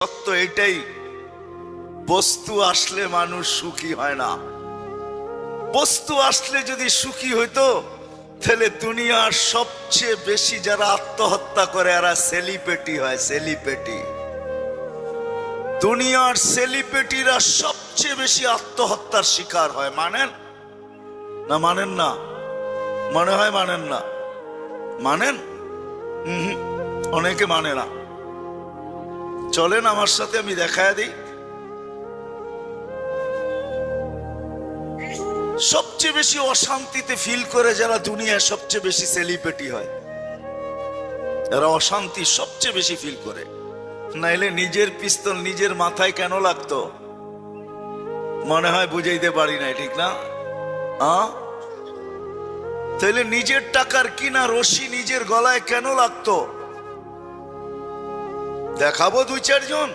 সত্য এটাই, বস্তু আসলে মানুষ সুখী হয় না। বস্তু আসলে যদি সুখী হইতো তাহলে দুনিয়ার সবচেয়ে বেশি যারা আত্মহত্যা করে এরা সেলিব্রিটি হয়। সেলিব্রিটি, দুনিয়ার সেলিব্রিটিরা সবচেয়ে বেশি আত্মহত্যার শিকার হয়। মানেন না? মানেন না? মনে হয় মানেন না। মানেন? অনেকে মানে না। চলেন আমার সাথে, আমি দেখায় দিই। সবচেয়ে বেশি অশান্তিতে ফিল করে যারা দুনিয়ায় সবচেয়ে বেশি সেলিব্রিটি হয়, এরা অশান্তি সবচেয়ে বেশি ফিল করে। নাইলে নিজের পিস্তল নিজের মাথায় কেন লাগতো? মনে হয় বুঝাইতে পারি না, ঠিক না? তাহলে নিজের টাকার কিনা রশি নিজের গলায় কেন লাগতো? দেখাবো দুই চারজন।